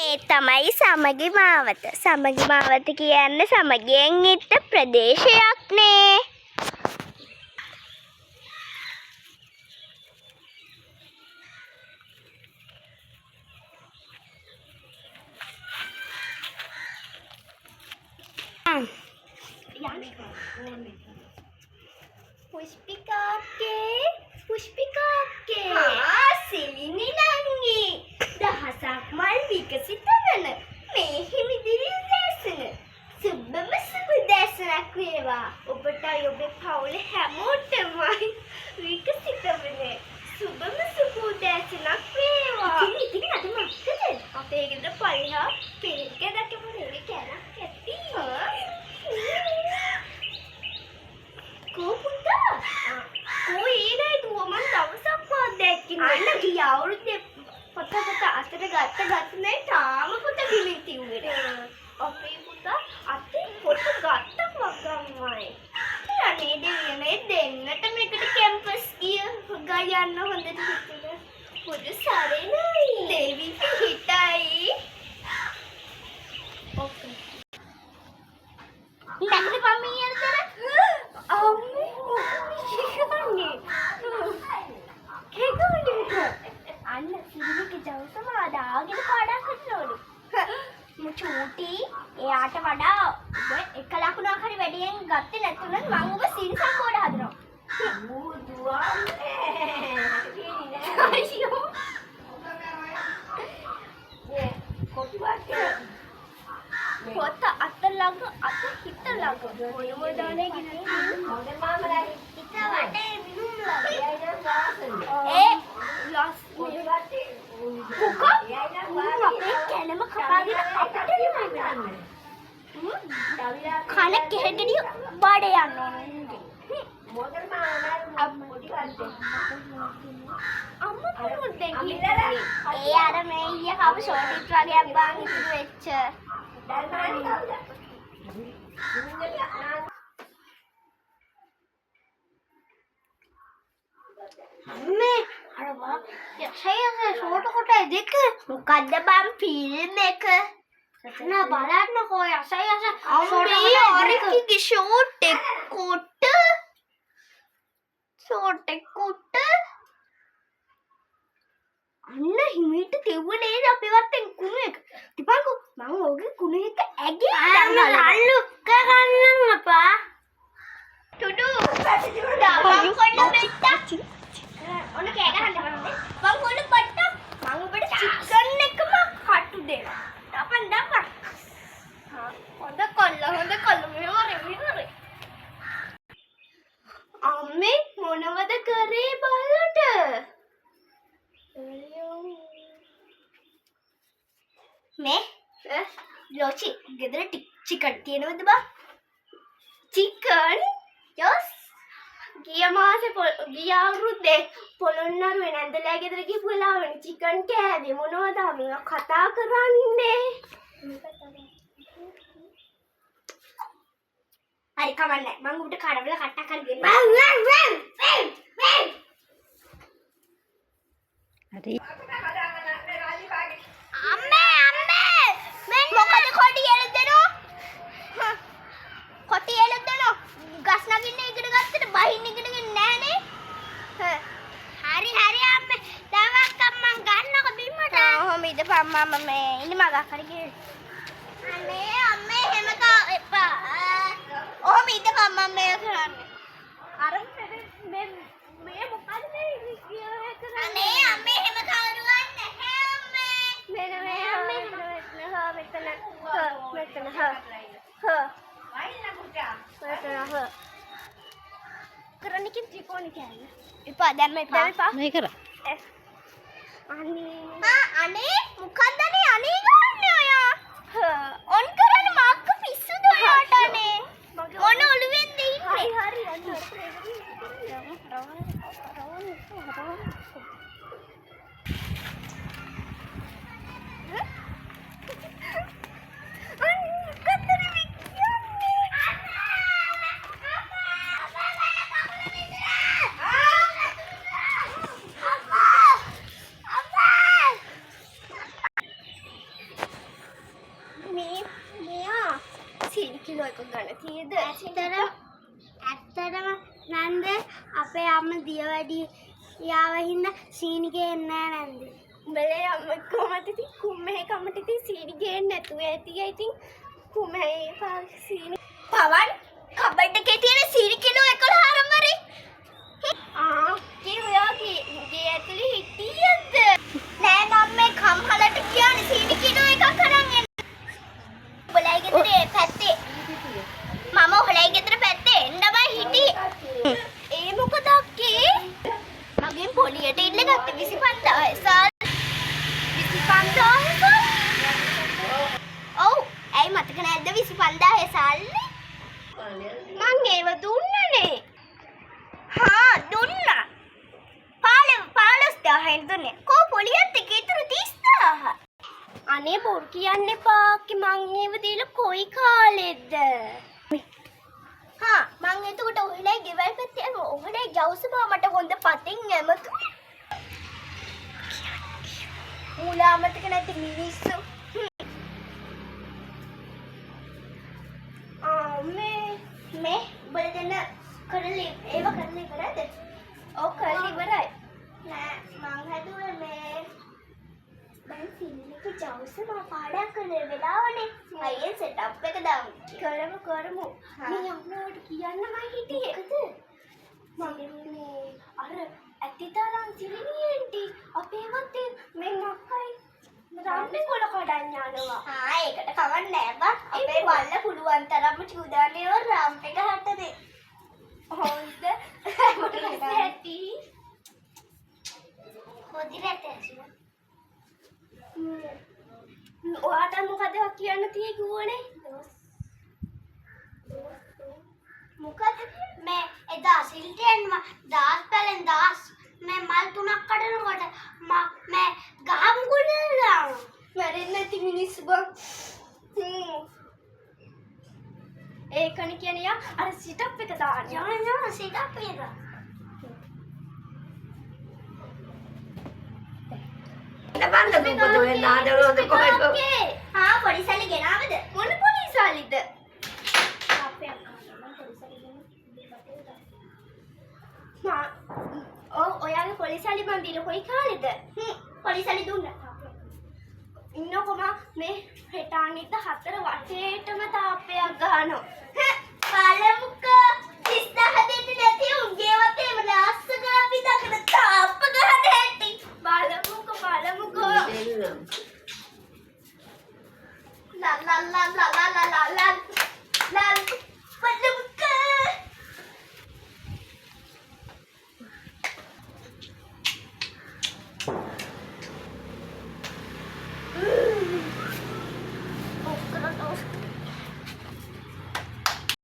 මේ තමයි සමගි මාවත. සමගි මාවත කියන්නේ සමගියෙන් ඉන්න ප්‍රදේශයක් නේ. පුෂ්පිකාක්කේ සිලිනි නංගි දහසක් මල් විකසිත වන මේ හිමිදිරි දැසන සුබම සුබ දැසනක් වේවා ඔබටයි ඔබේ පවුලේ හැමෝටමයි විකසිත වන සුබම සුබ දැසනක් වේවා. ඉතින් අද මොකද අපේ ගෙදර පරිහා පිළික දැකපු රෙවි කැලක් ඇති. කොහොමද? කොහේදයි දුව මන් දවසක්වත් දැක්කේ නෑ. අන්න ගිය අවුරුද්දේ පොත අතට ගත්ත නේ තාම පොත ගිලින් තියුවේ. අපේ පුතා අතේ පොත ගත්තා වගම්මයි. අනේ දෙවියනේ දෙන්නට මේකට කැම්පස් ගිය ගයන්න හොඳට හිතුණා. පොඩි සරේනයි. දෙවි පිහිටයි. ඔක්කොම. දැක්කද පම්මියන දර? අම්මේ අන්න සිරිගේ දවසම ආදාගෙන පාඩම් කරනවලු. මුචූටි එයාට වඩා ඔබ එක ලකුණක් හරි වැඩියෙන් ගත්තේ නැතුණත් මම ඔබ සිරිසම් කෝඩ හදනවා. ඌ දුවන්නේ. අයියෝ. නේ කොටි වාක්‍ය. පොත අත ළඟ අත හිත ළඟ මොනවද දාන්නේ කියන්නේ? මොකද මාමලා හිත වටේ මිනුම් ළඟ. ලස් මොකද වටේ? කොකා අපේ කැලම කපාගෙන අපිට නෙමෙයි. කන කෙහෙගෙඩිය බඩ යන්න ඕනේ. මොකද මාමලා පොඩි වටේ. අම්මා කොහොමද කියන්නේ? ඒ අර මේ ඊය කව ෂෝටිට් වගේ අබ්බාන් ඉතුරු වෙච්ච අම්මේ අර වා යසයසේ ෂෝට කොට දෙක මොකද්ද බම් ෆිල්ම් එක නෑ බලන්නකෝ යසයසේ අම්මේ අරකිගේ ෂෝට් එක කොට අන්න හිමීට තිව්වනේ අපේ වත්තෙන් කුණු එක. තිපන්කෝ මම ඔගේ කුණු එක ඇගේ අල්ලු කරන්නම් අපා. තුඩු දාපන් කොල්ල බෙට්ට. ඔන්න කෑ ගහන්න බලන්න. මං කොල්ල බට්ට. මං ඔබට චිකන් එකම කටු දෙනවා. දාපන්. හොඳ කොල්ල මෙහෙවරේ. අම්මේ මොනවද කරේ බලන්න? මේ ලෝචි ගෙදර චිකන් තියෙනවද බා? චිකන්? යස්. ගිය අවුරුද්දේ පොළොන්නරුවේ නැන්දලෑ ගෙදර ගිහපු වෙලාවනේ චිකන් කෑවේ. මොනවද මේ කතා කරන්නේ? හරි කමන්නේ. මං උඩ කඩවල කට්ටක් කරගෙන. හරි. අම්මේ මොකද කොටි එළදෙනෝ? කොටි එළදෙනෝ. ගස් නගින්න ඉගෙන ගත්තට බහින්න ඉගෙනගෙන නැහනේ. හරි අම්මේ. දවස් අම්මන් ගන්නකො බිම්මට. ඔහොම ඉඳපන් මම මේ ඉන්න මගක් හරි ගියේ. අම්මේ එහෙම එපා. ඔහොම ඉඳපන් මම මේ කරන්නේ. අර මේ මොකද මේ අනේ අම්මේ එහෙම කවුරුවත් නැහැ අම්මේ. මෙතන කරන්නේ කිව්ව ත්‍රිකෝණේ කියන්නේ. එපා දැන් එපා. මේ කර. අනේ මොකද්ද අනේ ගන්නේ ඔය? ඔන් කරන්නේ මාක්ක පිස්සුද ඔයාට අනේ? මොන ඔළුවෙන්ද ඉන්නේ? හරි. සීනි කිලෝ එකක් ගන්න තියෙද? ඇත්තටම නන්ද අපේ අම්මා දියවැඩි යාව හින්දා සීනි ගේන්නේ නැහැ නන්ද. උඹලේ අම්මා කොහමද ඉතින් කුම්මේ කමට ඉතින් සීනි ගේන්නේ නැතුව ඇති. ඉතින් කුම්මේ සීනි පවන් කබඩ් එකේ තියෙන සීනි කිලෝ 11 වරේ. ගේ ඇතුලේ හිටියද? නෑ මම මේ කම්හලට කියන්නේ සීනි කිලෝ එකක් අරන් එන්න. ඔබලයි ගෙදර පැත්තේ. මම ඔහලයි ගෙදර පැත්තේ එන්නමයි හිටියේ. ඒ මොකද අක්කේ? මගෙන් පොලියට ඉල්ල ගත්තේ 25000 සල්. 25000 සල්? ඔව්. ඇයි මතක නැද්ද 25000 සල්ලි? මං ඒව දුන්නනේ. හා දුන්නා. 15000 දුන්නේ. කෝ පොලියත් එක ඉතුරු 30000. අනේ බොරු කියන්න එපා අක්කේ මං ඒව දීලා කොයි කාලෙද? හා මං එතකොට ඔහලයි ගෙවල් පැත්තේ ඔහලයි ජවුසබා මට හොඳ පතින් ඇමතුනේ. මුලා මතක නැති මිනිස්සු. මේ බල දෙන්න කරලි ඒව කරලි ඉවරද? ඔව් කරලි ඉවරයි. නෑ මං හැදුවේ මේ දැන් සිල්ලික ජවුසබා පාඩම් කරන වෙලාවනේ. අයියේ සෙටප් එක දාමු. කරමු. මේ අම්මලාට කියන්නමයි හිටියේ. මගේ මේ අර ඇතිතරම් සිරිනියන්ටි අපේ වත්තේ මේ මක්කයි රාම්පේ කොල කඩන්න යනවා. ඒකට කවන්න නෑ බා. අපේ බල්ල පුළුවන් තරම්ම චූදානේව රාම්පේ ගහට දෙ. හොඳ. මොකද ඇති? හොදි රැටේ. ඔයාට මොකද කියන්න තියෙන්නේ කිව්වනේ? මොකද මේ එදා සිල්ටෙන් දාස් පැලෙන් දාස් මේ මල් 3ක් කඩනකොට මේ ගහමු කුඩලා මැරෙන්නේ නැති මිනිස්සු බං. ඒකනේ කියන්නේ යා අර සිටප් එක දාන්න. යන්න සිටප් එක. නබන්න දුප්පතේ නාදරෝද කොහෙද? පොලිසලි ගෙනාවද? මොන පොලිසලිද? අපේ අක්කා පොලිසලි ඔයාගේ පොලිසලි මන් දීලා කොයි කාලෙද? පොලිසලි දුන්නා. ඉන්නකොම මේ හෙටානිට 4 වටේටම තාප්පයක් ගහනවා. පළමුක 30000 දෙන්න නැති උන්ගේ වතේම ලාස්ස ගාපි දකන තාප්ප ගහන හැටි. බලමුක. ලා